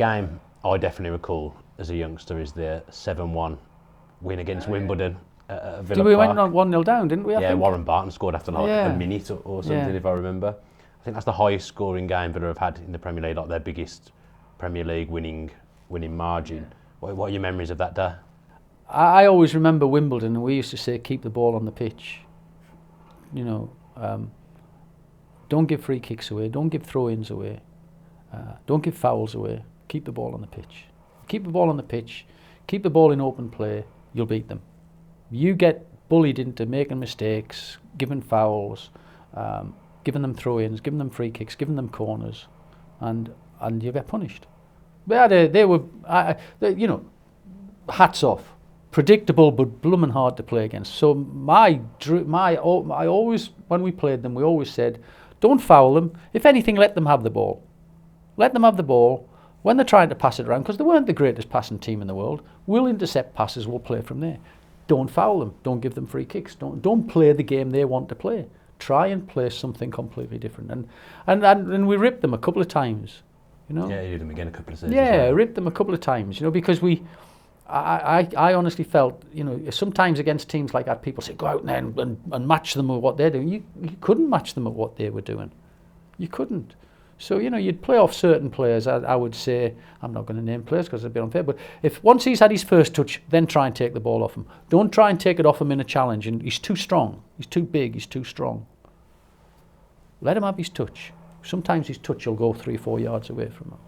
game I definitely recall as a youngster is the 7-1 win against Wimbledon at Villa We Park. went on 1-0 down, didn't we? I think? Warren Barton scored after like Yeah. a minute or something, if I remember. I think that's the highest scoring game Villa have had in the Premier League, like their biggest Premier League winning margin. What are your memories of that day? I always remember Wimbledon, and we used to say, keep the ball on the pitch. You know, don't give free kicks away, don't give throw-ins away, don't give fouls away. Keep the ball on the pitch. Keep the ball on the pitch. Keep the ball in open play. You'll beat them. You get bullied into making mistakes, giving fouls, giving them throw-ins, giving them free kicks, giving them corners, and you get punished. They were, you know, hats off. Predictable but blooming hard to play against. So I always, when we played them, we always said, don't foul them. If anything, let them have the ball. Let them have the ball. When they're trying to pass it around, because they weren't the greatest passing team in the world, we'll intercept passes, we'll play from there. Don't foul them. Don't give them free kicks. Don't play the game they want to play. Try and play something completely different. And we ripped them a couple of times. You know? Yeah, you did them again a couple of seasons. Yeah, ripped them a couple of times. You know, because I honestly felt, you know, sometimes against teams like that, people say, go out there and match them with what they're doing. You couldn't match them at what they were doing. You couldn't. So, you know, you'd play off certain players. I would say, I'm not going to name players because it'd be unfair, but if once he's had his first touch, then try and take the ball off him. Don't try and take it off him in a challenge. And he's too strong. He's too big. He's too strong. Let him have his touch. Sometimes his touch will go 3-4 yards away from him.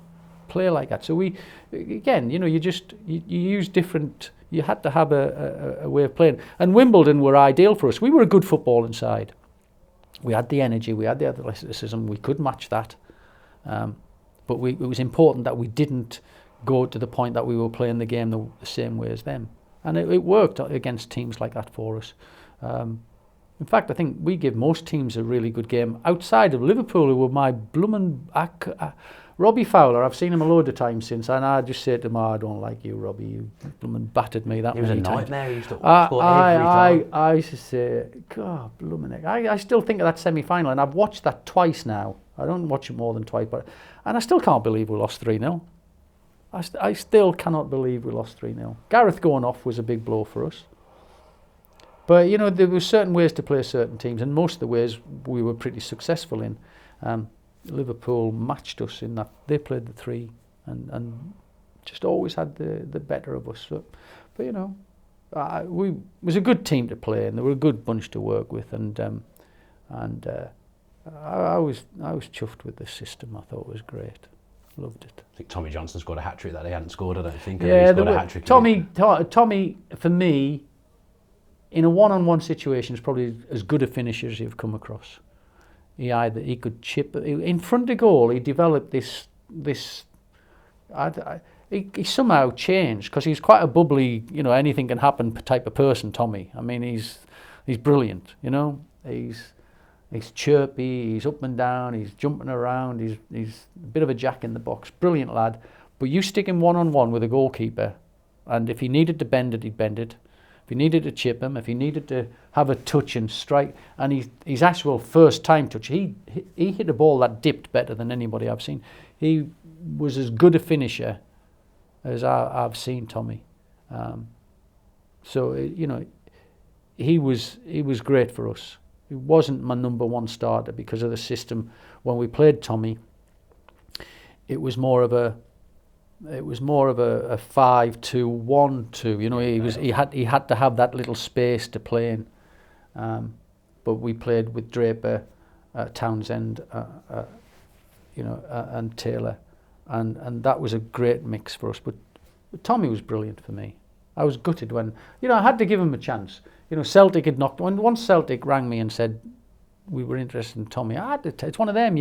Play like that. So we, again, you know, you use different. You had to have a way of playing. And Wimbledon were ideal for us. We were a good footballing side. We had the energy. We had the athleticism. We could match that. But it was important that we didn't go to the point that we were playing the game the same way as them. And it worked against teams like that for us. In fact, I think we give most teams a really good game outside of Liverpool, who were my blooming... Robbie Fowler, I've seen him a load of times since, and I just say to him, I don't like you, Robbie. You blooming battered me that many times. He was a nightmare. He used to score every time. I used to say, God, blooming heck. I still think of that semi-final, and I've watched that twice now. I don't watch it more than twice, and I still can't believe we lost 3-0. I still cannot believe we lost 3-0. Gareth going off was a big blow for us. But, you know, there were certain ways to play certain teams, and most of the ways we were pretty successful in. Liverpool matched us in that they played the three and just always had the better of us. But you know, we was a good team to play, and they were a good bunch to work with, and I was chuffed with the system. I thought it was great. Loved it. I think Tommy Johnson scored a hat-trick that he hadn't scored, I don't think. Yeah, he scored a hat-trick. Tommy, for me, in a one-on-one situation, is probably as good a finisher as you've come across. He could chip in front of goal. He developed this. He somehow changed because he's quite a bubbly, you know, anything can happen type of person. Tommy. I mean, he's brilliant. You know, he's chirpy. He's up and down. He's jumping around. He's a bit of a jack in the box. Brilliant lad. But you stick him one-on-one with a goalkeeper, and if he needed to bend it, he'd bend it. If he needed to chip him, if he needed to have a touch and strike, and his actual first time touch, he hit a ball that dipped better than anybody I've seen. He was as good a finisher as I've seen Tommy. So you know, he was great for us. He wasn't my number one starter because of the system. When we played Tommy, it was more of a 5-2-1-2. You know, he had to have that little space to play in. But we played with Draper, Townsend, you know, and Taylor, and that was a great mix for us. But Tommy was brilliant for me. I was gutted when, you know, I had to give him a chance. You know, Celtic had knocked. Once Celtic rang me and said we were interested in Tommy, I had to. It's one of them.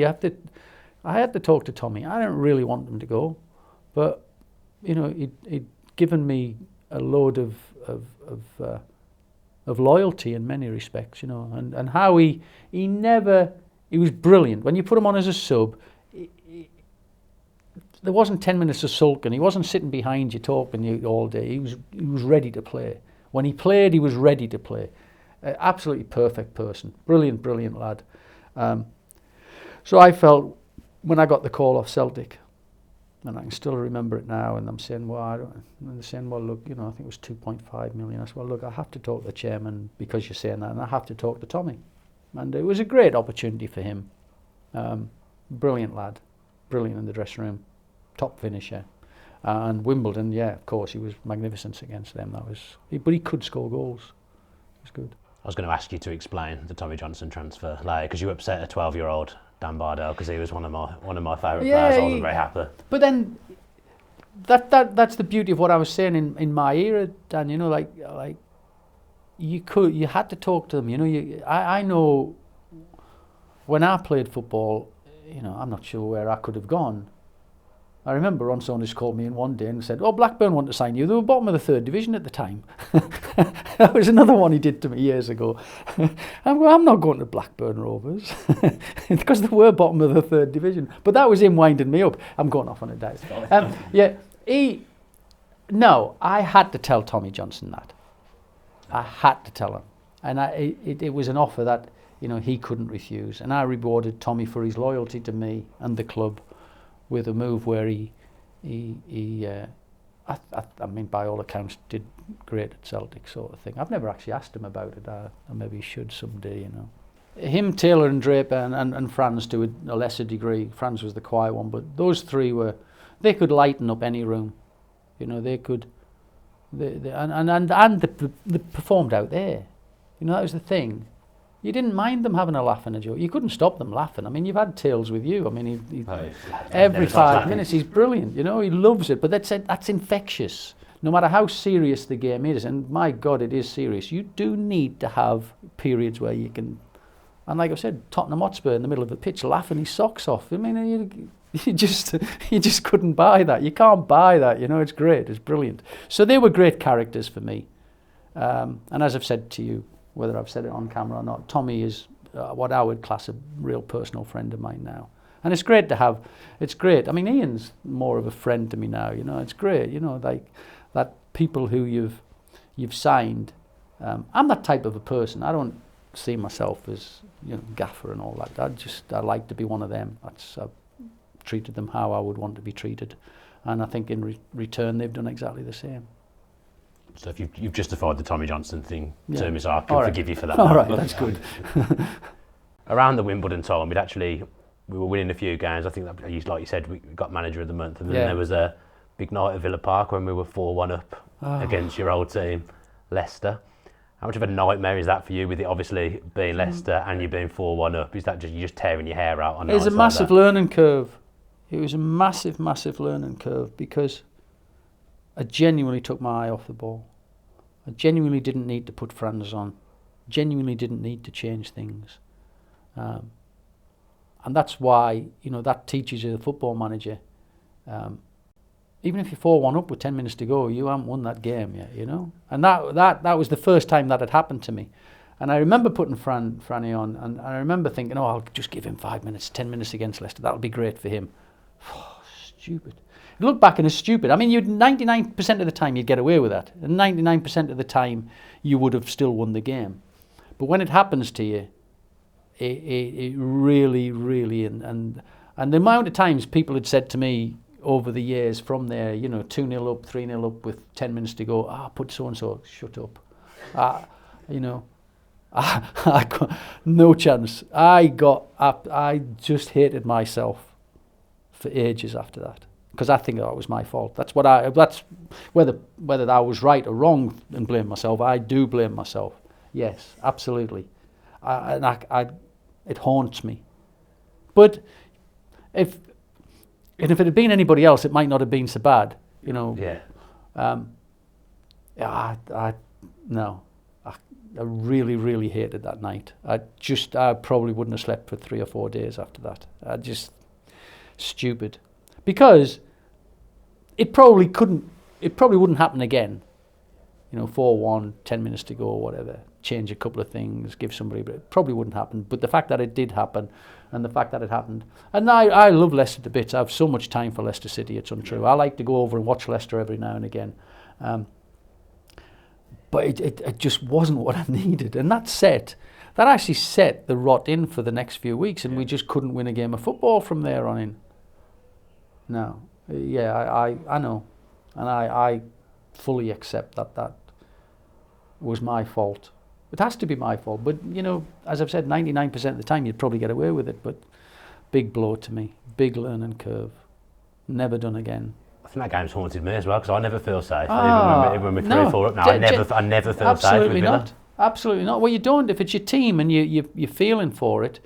I had to talk to Tommy. I didn't really want him to go. But, you know, he'd given me a load of loyalty in many respects, you know, and how he was brilliant. When you put him on as a sub, there wasn't 10 minutes of sulking. He wasn't sitting behind you talking you all day. He was ready to play. When he played, he was ready to play. Absolutely perfect person. Brilliant lad. So I felt when I got the call off Celtic, And I can still remember it now, and I'm saying, well, and they're saying, well, look, I think it was 2.5 million. I said, well, look, I have to talk to the chairman because you're saying that, and I have to talk to Tommy. And it was a great opportunity for him. Brilliant lad, brilliant in the dressing room, top finisher. And Wimbledon, yeah, of course, he was magnificent against them. But he could score goals. It was good. I was going to ask you to explain the Tommy Johnson transfer, because you upset a 12-year-old Dan Bardell because he was one of my favourite players. I wasn't very happy. But then that's the beauty of what I was saying in my era, Dan. Like you had to talk to them. I know when I played football, I'm not sure where I could have gone. I remember Ron Saunders called me in one day and said, "Oh, Blackburn want to sign you." They were bottom of the 3rd division at the time. That was another one he did to me years ago. I'm not going to Blackburn Rovers because they were bottom of the 3rd division. But that was him winding me up. I'm going off on a dive. I had to tell Tommy Johnson that. I had to tell him, and it was an offer that he couldn't refuse. And I rewarded Tommy for his loyalty to me and the club with a move where I mean, by all accounts, did great at Celtic, sort of thing. I've never actually asked him about it. I maybe should someday, Him, Taylor and Draper and Franz to a lesser degree. Franz was the quiet one, but those three they could lighten up any room. They could, they performed out there. That was the thing. You didn't mind them having a laugh and a joke. You couldn't stop them laughing. I mean, you've had Tales with you. I mean, every 5 minutes he's brilliant. He loves it. But that's infectious. No matter how serious the game is, and my God, it is serious. You do need to have periods where you can. And like I said, Tottenham Hotspur in the middle of the pitch laughing his socks off. I mean, you just couldn't buy that. You can't buy that. It's great. It's brilliant. So they were great characters for me. And as I've said to you, whether I've said it on camera or not, Tommy is what I would class a real personal friend of mine now. And it's great to have, it's great. I mean, Ian's more of a friend to me now, it's great, like that people who you've signed. I'm that type of a person. I don't see myself as, gaffer and all that. I like to be one of them. I've treated them how I would want to be treated. And I think in return, they've done exactly the same. So if you've justified the Tommy Johnson thing to me, so I can forgive you for that. All right, that's good. Around the Wimbledon time, we were winning a few games. I think that, like you said, we got manager of the month, and then there was a big night at Villa Park when we were 4-1 up against your old team, Leicester. How much of a nightmare is that for you, with it obviously being Leicester and you being 4-1 up? Is that you just tearing your hair out on it? It was a massive learning curve. It was a massive, massive learning curve because I genuinely took my eye off the ball. I genuinely didn't need to put Franz on. Genuinely didn't need to change things. And that's why, that teaches you, the football manager, even if you're 4-1 up with 10 minutes to go, you haven't won that game yet, And that was the first time that had happened to me. And I remember putting Franny on, and I remember thinking, I'll just give him 5 minutes, 10 minutes against Leicester. That'll be great for him. Stupid. You look back and it's stupid. I mean, 99% of the time you'd get away with that. And 99% of the time you would have still won the game. But when it happens to you, it really, really, and the amount of times people had said to me over the years from there, 2-0 up, 3-0 up with 10 minutes to go, put so-and-so, shut up. I got no chance. I just hated myself for ages after that, because I think that was my fault. That's whether I was right or wrong and blame myself. I do blame myself. Yes, absolutely. It haunts me. But if it had been anybody else, it might not have been so bad. Yeah. I really, really hated that night. I probably wouldn't have slept for 3 or 4 days after that. Stupid. Because it probably wouldn't happen again. 4-1, 10 minutes to go or whatever. Change a couple of things, give somebody, but it probably wouldn't happen. But the fact that it did happen, and the fact that it happened, and I love Leicester to bits. I have so much time for Leicester City, it's untrue. I like to go over and watch Leicester every now and again. But it just wasn't what I needed. And that actually set the rot in for the next few weeks, and we just couldn't win a game of football from there on in. No, I know, and I fully accept that was my fault. It has to be my fault, but you know, as I've said, 99% of the time you'd probably get away with it, but big blow to me, big learning curve, never done again. I think that game's haunted me as well, because I never feel safe. Even when we're 3-4 up now, I never feel safe with Villa. Absolutely not. Well, you don't. If it's your team and you're feeling for it,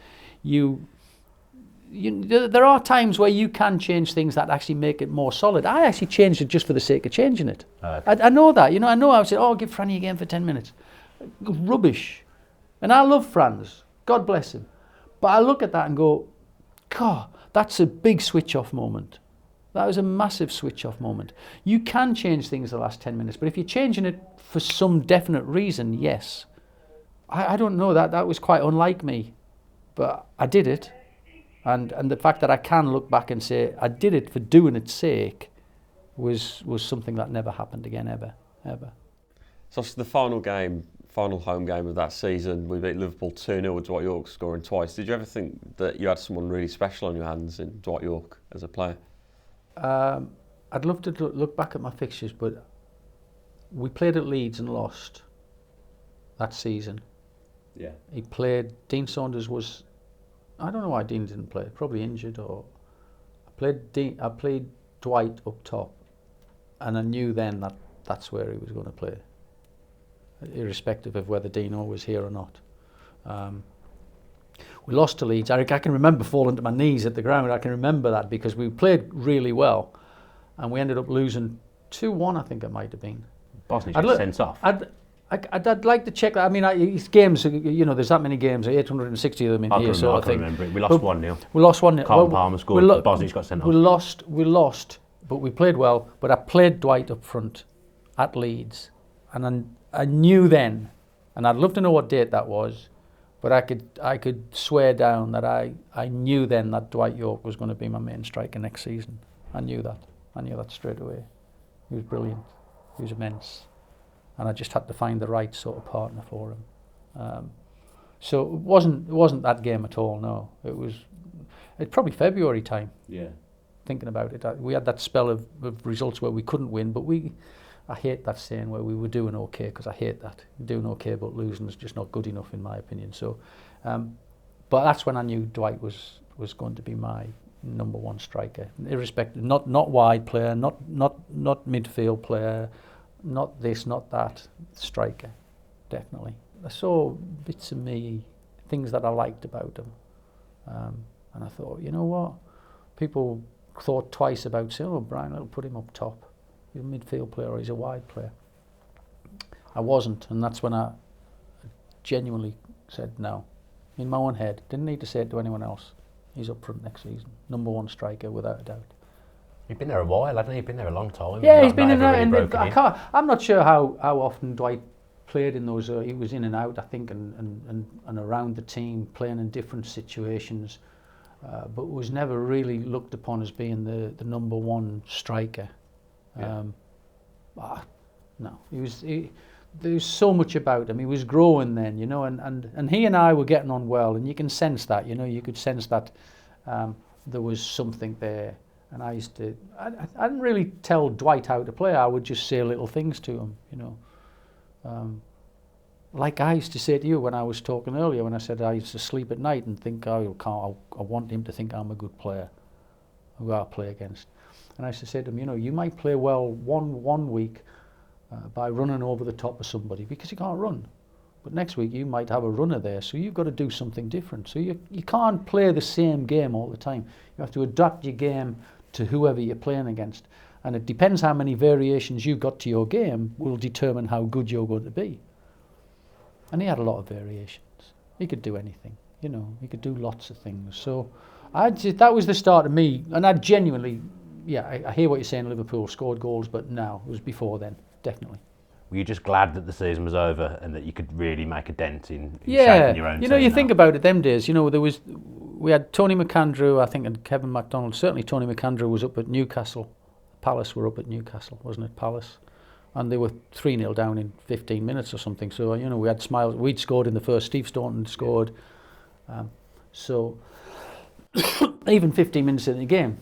there are times where you can change things that actually make it more solid. I actually changed it just for the sake of changing it. I know that. You know, I know I would say, give Franny a game for 10 minutes. Rubbish. And I love Franz. God bless him. But I look at that and go, God, that's a big switch-off moment. That was a massive switch-off moment. You can change things the last 10 minutes, but if you're changing it for some definite reason, yes. I don't know, that was quite unlike me. But I did it. And the fact that I can look back and say I did it for doing its sake was something that never happened again, ever. So the final home game of that season, we beat Liverpool 2-0 with Dwight York scoring twice. Did you ever think that you had someone really special on your hands in Dwight York as a player? I'd love to look back at my fixtures, but we played at Leeds and lost that season. Yeah. He played, Dean Saunders was, I don't know why Dean didn't play, probably injured, or I played Dwight up top, and I knew then that that's where he was going to play, irrespective of whether Dino was here or not. We lost to Leeds. I can remember falling to my knees at the ground. I can remember that because we played really well, and we ended up losing 2-1, I think it might have been. Bosnia got sent off. I'd like to check that. I mean, it's games, you know, there's that many games, 860 of them in here, sort of thing. I can remember it. We lost 1-0. We lost 1-0. Carl Palmer scored, Bosnia got sent off. We lost, but we played well. But I played Dwight up front at Leeds, and I knew then, and I'd love to know what date that was, but I could swear down that I knew then that Dwight York was going to be my main striker next season. I knew that straight away. He was brilliant. He was immense. And I just had to find the right sort of partner for him. So it wasn't that game at all, no. It's probably February time. Yeah. Thinking about it. We had that spell of results where we couldn't win, but I hate that saying where we were doing okay, because I hate that. Doing okay but losing is just not good enough in my opinion. So, but that's when I knew Dwight was going to be my number one striker, irrespective, not wide player, not midfield player, not this, not that, striker, definitely. I saw bits of me, things that I liked about him, and I thought, you know what, people thought twice about saying, oh, Brian, I'll put him up top. He's a midfield player or he's a wide player. I wasn't, and that's when I genuinely said no. In my own head, didn't need to say it to anyone else. He's up front next season, number one striker without a doubt. He's been there a while, hasn't he? He's been there a long time. Yeah, he's been in there. I'm not sure how often Dwight played in those. He was in and out, I think, and around the team, playing in different situations, but was never really looked upon as being the number one striker. Yeah. No, there was so much about him. He was growing then, you know, and he and I were getting on well, and you can sense that, you know, you could sense that there was something there. And I didn't really tell Dwight how to play. I would just say little things to him, you know. Like I used to say to you when I was talking earlier, when I said I used to sleep at night and think, I want him to think I'm a good player who I'll play against. And I used to say to him, you know, you might play well one week by running over the top of somebody because you can't run. But next week you might have a runner there, so you've got to do something different. So you can't play the same game all the time. You have to adapt your game to whoever you're playing against. And it depends how many variations you've got to your game will determine how good you're going to be. And he had a lot of variations. He could do anything, you know, he could do lots of things. So that was the start of me, and I genuinely, I hear what you're saying, Liverpool scored goals, but no, it was before then, definitely. Were you just glad that the season was over and that you could really make a dent in shaping your own team? You know, you think about it them days, you know, we had Tony McAndrew, I think, and Kevin MacDonald. Certainly Tony McAndrew was up at Newcastle. Palace were up at Newcastle, wasn't it, Palace? And they were 3-0 down in 15 minutes or something. So, you know, we had smiles. We'd scored in the first, Steve Staunton scored. So, even 15 minutes in the game,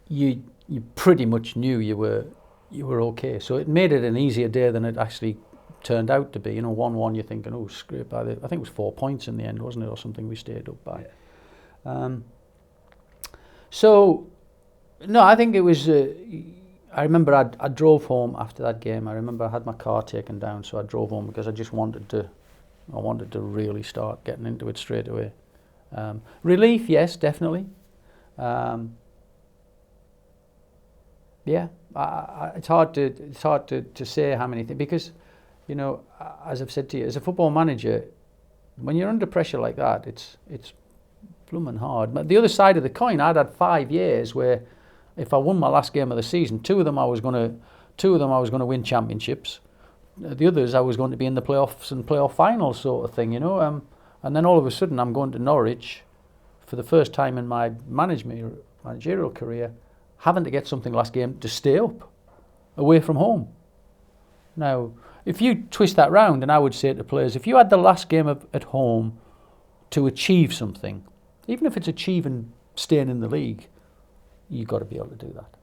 you you pretty much knew you were okay. So it made it an easier day than it actually turned out to be. 1-1, you're thinking, oh, scraped by I think it was 4 points in the end, wasn't it, or something we stayed up by. Yeah. So, no, I think it was. I remember I drove home after that game. I remember I had my car taken down, so I drove home because I just wanted to. I wanted to really start getting into it straight away. Relief, yes, definitely. Yeah, it's hard to say how many things, because, as I've said to you, as a football manager, when you're under pressure like that, it's blooming hard. But the other side of the coin, I'd had 5 years where, if I won my last game of the season, two of them I was going to win championships. The others I was going to be in the playoffs and playoff finals, sort of thing, And then all of a sudden I'm going to Norwich for the first time in my managerial career, having to get something last game to stay up, away from home. Now, if you twist that round, and I would say to players, if you had the last game at home to achieve something, even if it's achieving staying in the league, you've got to be able to do that.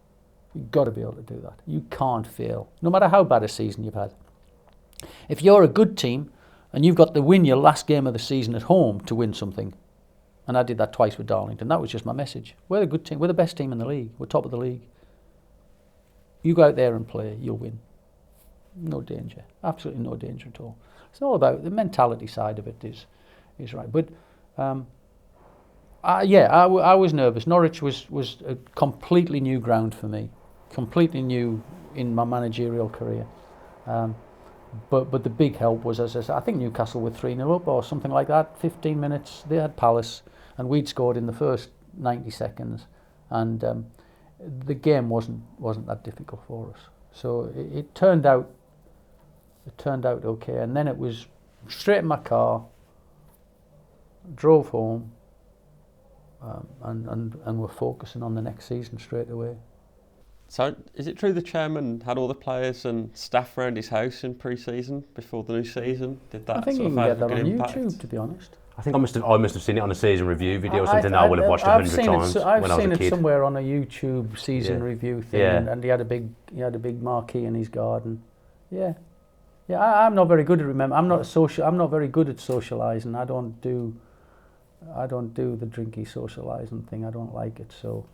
You've got to be able to do that. You can't fail, no matter how bad a season you've had. If you're a good team and you've got to win your last game of the season at home to win something, and I did that twice with Darlington, that was just my message. We're a good team. We're the best team in the league. We're top of the league. You go out there and play, you'll win. No danger. Absolutely no danger at all. It's all about the mentality side of it is right. But I was nervous. Norwich was a completely new ground for me, completely new in my managerial career. But the big help was, as I said, I think Newcastle were 3-0 up or something like that. 15 minutes, they had Palace, and we'd scored in the first 90 seconds, and the game wasn't that difficult for us. So it turned out okay, and then it was straight in my car, drove home, and we're focusing on the next season straight away. So, is it true the chairman had all the players and staff around his house in pre-season before the new season? Did that I think sort you of can get have that a on good impact? YouTube, to be honest. I think I must have seen it on a season review video or something that I would have watched 100 times when I was a kid. I've seen it somewhere on a YouTube season review thing, and he had a big marquee in his garden. Yeah. I'm not very good at remember. I'm not very good at socialising. I don't do the drinky socialising thing. I don't like it. So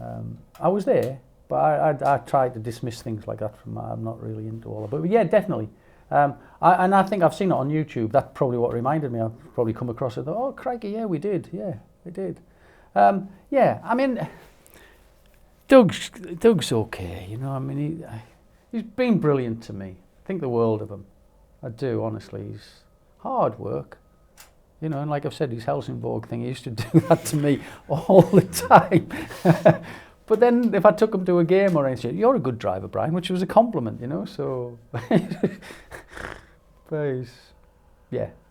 I was there, but I tried to dismiss things like that from. I'm not really into all of it. But yeah, definitely. I think I've seen it on YouTube. That's probably what reminded me. I've probably come across it. Oh, crikey, yeah, we did. Yeah, we did. I mean, Doug's okay. I mean, he's been brilliant to me. I think the world of him. I do, honestly. He's hard work. And like I've said, his Helsingborg thing, he used to do that to me all the time. But then if I took him to a game or anything, you're a good driver, Brian, which was a compliment, so. But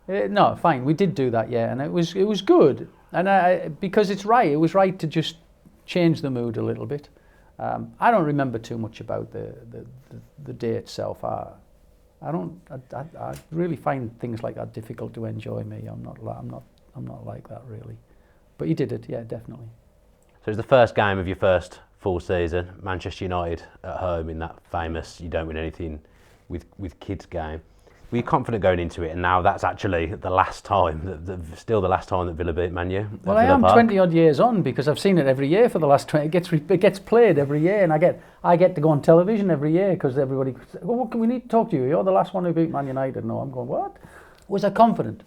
no, fine, we did do that, and it was good. And because it's right, it was right to just change the mood a little bit. I don't remember too much about the day itself. I really find things like that difficult to enjoy. Me, I'm not like that really. But you did it, yeah, definitely. So it was the first game of your first full season, Manchester United at home in that famous "you don't win anything with kids" game. Were you confident going into it, and now that's actually the last time, still the last time that Villa beat Man U? Well, I am 20 odd years on, because I've seen it every year for the last 20. It gets played every year, and I get to go on television every year because everybody says, "Oh, we need to talk to you. You're the last one who beat Man United." No, I'm going, what? Was I confident?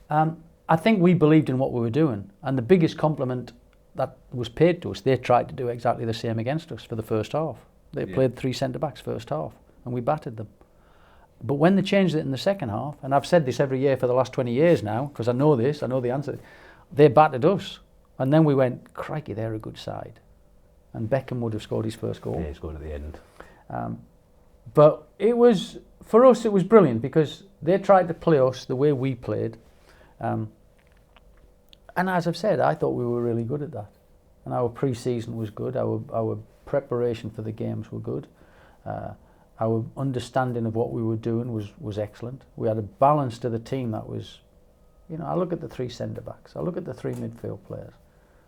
I think we believed in what we were doing, and the biggest compliment that was paid to us, they tried to do exactly the same against us for the first half. They played 3 centre-backs first half, and we battered them. But when they changed it in the second half, and I've said this every year for the last 20 years now, because I know the answer, they battered us. And then we went, crikey, they're a good side. And Beckham would have scored his first goal. Yeah, he scored at the end. But for us, it was brilliant, because they tried to play us the way we played. And as I've said, I thought we were really good at that. And our pre-season was good. Our preparation for the games were good. Our understanding of what we were doing was excellent. We had a balance to the team that was, I look at the 3 centre-backs, I look at the 3 midfield players,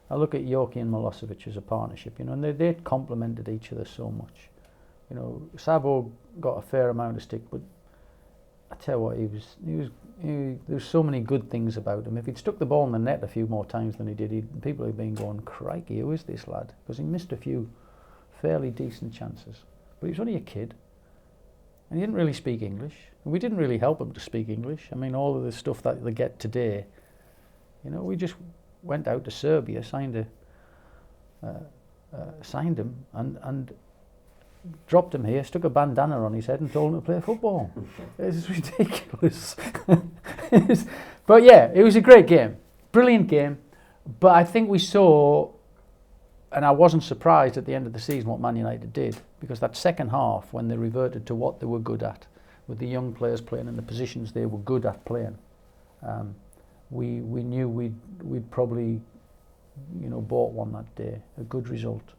I look at Yorkie and Milosevic as a partnership, you know, and they complemented each other so much. You know, Savo got a fair amount of stick, but I tell you what, there's so many good things about him. If he'd stuck the ball in the net a few more times than he did, people had been going, crikey, who is this lad? Because he missed a few fairly decent chances. But he was only a kid, and he didn't really speak English. And we didn't really help him to speak English. I mean, all of the stuff that they get today, you know, we just went out to Serbia, signed him, and dropped him here, stuck a bandana on his head and told him to play football. It's ridiculous. But yeah, it was a great game, brilliant game. But I think we saw, and I wasn't surprised at the end of the season what Man United did, because that second half, when they reverted to what they were good at, with the young players playing in the positions they were good at playing, we knew we'd probably, you know, bought one that day, a good result,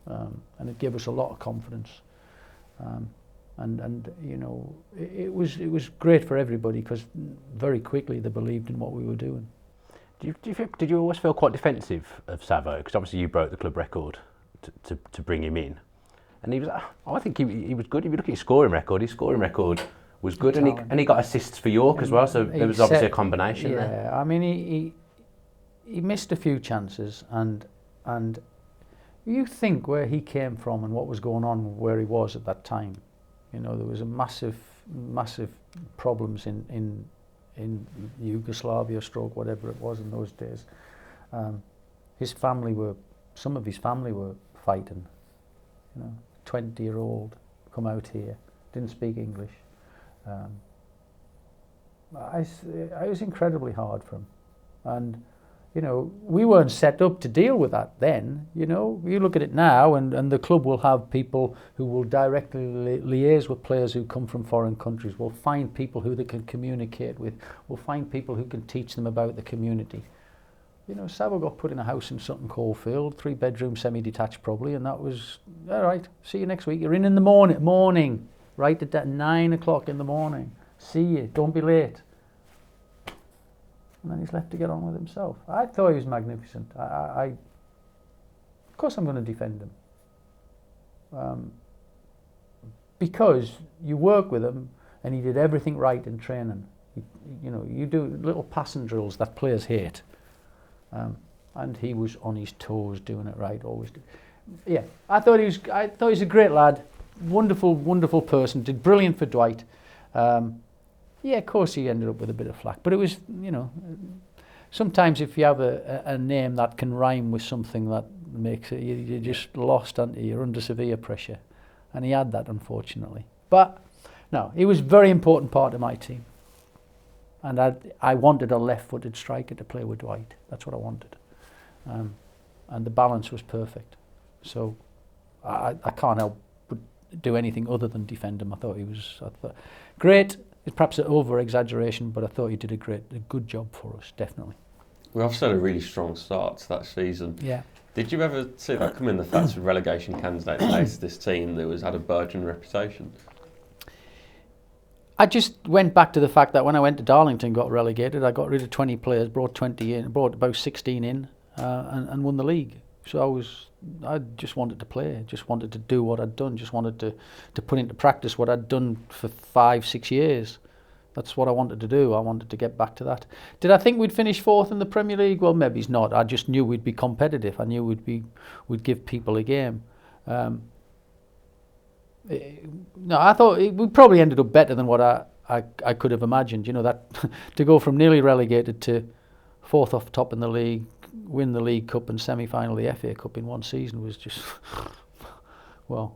and it gave us a lot of confidence, and you know, it was great for everybody, because very quickly they believed in what we were doing. Did you always feel quite defensive of Savo? Because obviously you broke the club record to bring him in, and he was. I think he was good. If you look at his scoring record, was good, and he got assists for York as well. So there was obviously a combination there. Yeah, I mean he missed a few chances, and you think where he came from and what was going on where he was at that time. You know, there was a massive problems in Yugoslavia, stroke whatever it was in those days. Some of his family were fighting. You know, 20-year-old come out here, didn't speak English. It was incredibly hard for him, and you know, we weren't set up to deal with that then. You know, you look at it now, and the club will have people who will directly liaise with players who come from foreign countries. We'll find people who they can communicate with. We'll find people who can teach them about the community. You know, Savo got put in a house in Sutton Coldfield, 3-bedroom, semi-detached probably, and that was, all right, see you next week. You're in the morning, right at 9 o'clock in the morning. See you, don't be late. And then he's left to get on with himself. I thought he was magnificent. Of course I'm going to defend him. Because you work with him, and he did everything right in training. You know, you do little passing drills that players hate. And he was on his toes doing it right, always. Yeah, I thought he was a great lad, wonderful person, did brilliant for Dwight. Yeah, of course he ended up with a bit of flack, but it was, you know, sometimes if you have a name that can rhyme with something that makes it, you're just lost, aren't you? You're under severe pressure, and he had that, unfortunately. But no, he was a very important part of my team, and I wanted a left-footed striker to play with Dwight. That's what I wanted, and the balance was perfect. So I can't help but do anything other than defend him. I thought great. It's perhaps an over-exaggeration, but I thought he did a good job for us, definitely. We obviously had a really strong start to that season. Yeah. Did you ever see that come in, the fact of relegation candidates faced this team that had a burgeoning reputation? I just went back to the fact that when I went to Darlington, got relegated, I got rid of 20 players, brought about 16 in, and won the league. So I just wanted to play, just wanted to do what I'd done, just wanted to put into practice what I'd done for 5-6 years. That's what I wanted to do. I wanted to get back to that. Did I think we'd finish 4th in the Premier League? Well, maybe not. I just knew we'd be competitive. I knew we'd give people a game. No, I thought we probably ended up better than what I could have imagined. You know, that to go from nearly relegated to 4th off top in the league, win the League Cup and semi-final the FA Cup in one season was just, well,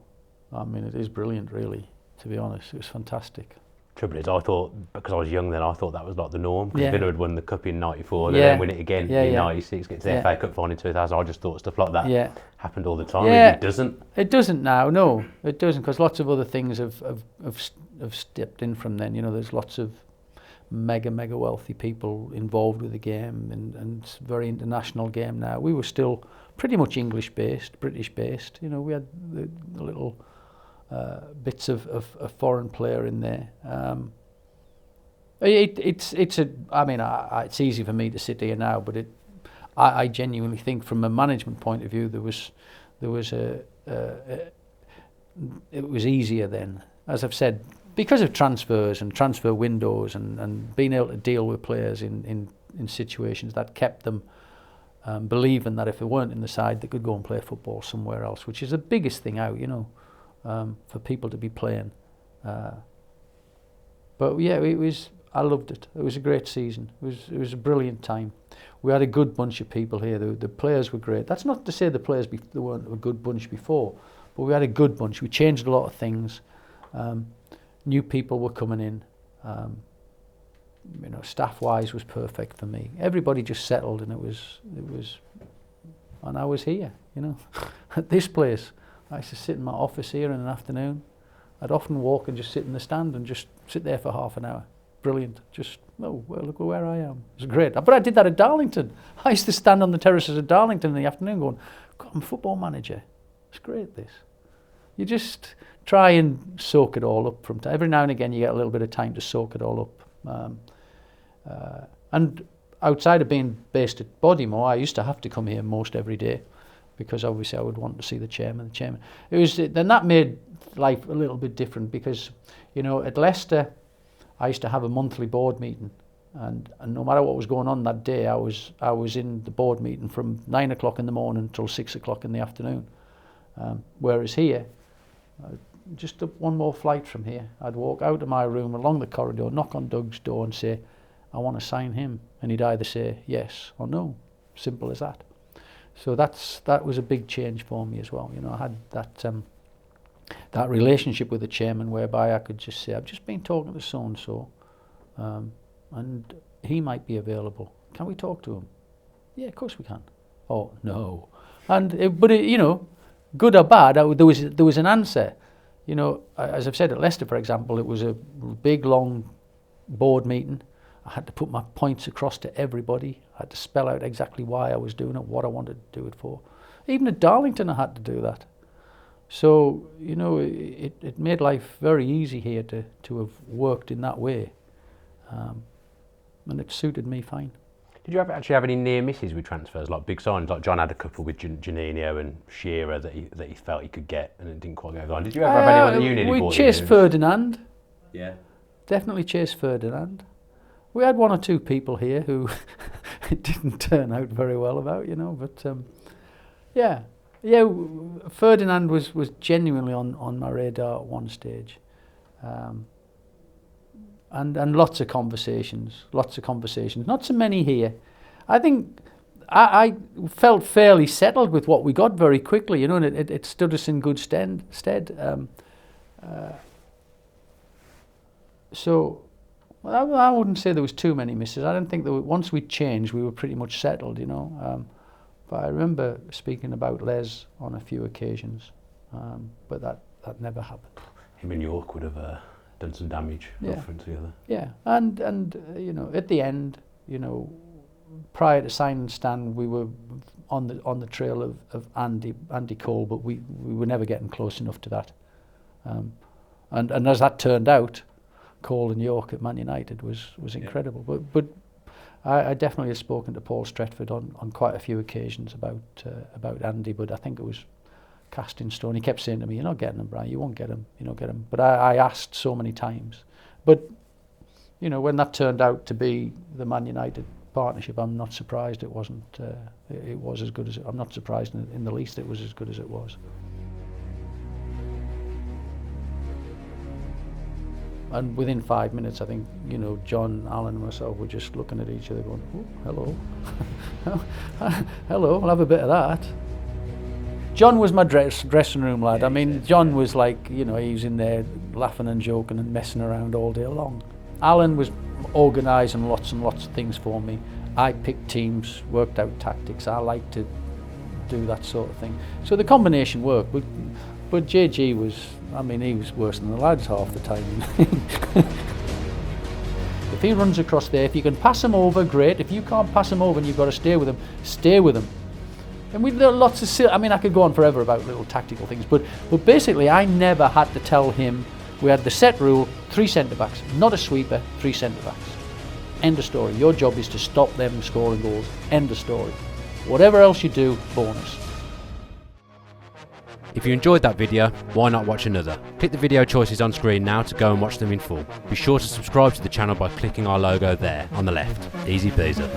I mean, it is brilliant, really, to be honest. It was fantastic. Trouble is, I thought, because I was young then, I thought that was like the norm. Because Villa had won the Cup in '94, they then win it again in '96, get to the FA Cup final in 2000. I just thought stuff like that happened all the time. It doesn't. It doesn't now, no. It doesn't, because lots of other things have stepped in from then. You know, there's lots of mega wealthy people involved with the game, and it's a very international game now. We were still pretty much English-based, British-based. You know, we had the little bits of a foreign player in there. It's easy for me to sit here now, but I genuinely think from a management point of view it was easier then. As I've said, because of transfers and transfer windows and being able to deal with players in situations that kept them believing that if they weren't in the side they could go and play football somewhere else, which is the biggest thing out, for people to be playing. But yeah, I loved it. It was a great season. It was a brilliant time. We had a good bunch of people here. The players were great. That's not to say the players they weren't a good bunch before, but we had a good bunch. We changed a lot of things. New people were coming in. Staff-wise was perfect for me. Everybody just settled, and it was, and I was here. At this place, I used to sit in my office here in an afternoon. I'd often walk and just sit in the stand and just sit there for half an hour. Brilliant. Just, look where I am. It was great. But I did that at Darlington. I used to stand on the terraces at Darlington in the afternoon going, God, I'm a football manager. It's great, this. You just try and soak it all up from time. Every now and again you get a little bit of time to soak it all up. And outside of being based at Bodymore, I used to have to come here most every day because obviously I would want to see the chairman. Then that made life a little bit different because, at Leicester, I used to have a monthly board meeting, and no matter what was going on that day, I was in the board meeting from 9 o'clock in the morning till 6 o'clock in the afternoon. Whereas here, just up one more flight from here, I'd walk out of my room along the corridor, knock on Doug's door and say, I want to sign him, and he'd either say yes or no. Simple as that. So that was a big change for me as well. I had that relationship with the chairman whereby I could just say, I've just been talking to so-and-so, and he might be available. Can we talk to him? Yeah, of course we can. Oh, no. But good or bad, there was an answer. As I've said at Leicester, for example, it was a big, long board meeting. I had to put my points across to everybody. I had to spell out exactly why I was doing it, what I wanted to do it for. Even at Darlington, I had to do that. So, it made life very easy here to have worked in that way. And it suited me fine. Did you actually have any near misses with transfers, like big signings? Like John had a couple with Janino and Shearer that he felt he could get and it didn't quite go on. Did you ever have anyone that you nearly bought? We chased Ferdinand. Yeah. Definitely chased Ferdinand. We had one or two people here who it didn't turn out very well about, but Ferdinand was genuinely on my radar at one stage. And lots of conversations, not so many here. I think I felt fairly settled with what we got very quickly, and it stood us in good stead. So I wouldn't say there was too many misses. I don't think once we changed, we were pretty much settled, But I remember speaking about Les on a few occasions, but that never happened. Him and York would have done some damage together. Yeah, and at the end, prior to signing Stan, we were on the trail of Andy Cole, but we were never getting close enough to that. And as that turned out, Cole and York at Man United was incredible. But I definitely have spoken to Paul Stretford on quite a few occasions about Andy, but I think it was cast in stone. He kept saying to me, "You're not getting him, Brian. You won't get him. You're not getting him." But I asked so many times. But when that turned out to be the Man United partnership, I'm not surprised it wasn't. It was as good as I'm not surprised in the least. It was as good as it was. And within 5 minutes, I think, John, Alan and myself were just looking at each other going, "Oh, hello. Hello, I'll have a bit of that." John was my dressing room lad. Yeah, I mean, John was like, he was in there laughing and joking and messing around all day long. Alan was organising lots and lots of things for me. I picked teams, worked out tactics. I like to do that sort of thing. So the combination worked. But JG was, he was worse than the lads half the time. If he runs across there, if you can pass him over, great. If you can't pass him over and you've got to stay with him, stay with him. And there are lots of, I could go on forever about little tactical things, but basically I never had to tell him. We had the set rule, 3 centre-backs, not a sweeper, 3 centre-backs. End of story. Your job is to stop them scoring goals. End of story. Whatever else you do, bonus. If you enjoyed that video, why not watch another? Click the video choices on screen now to go and watch them in full. Be sure to subscribe to the channel by clicking our logo there on the left. Easy peasy.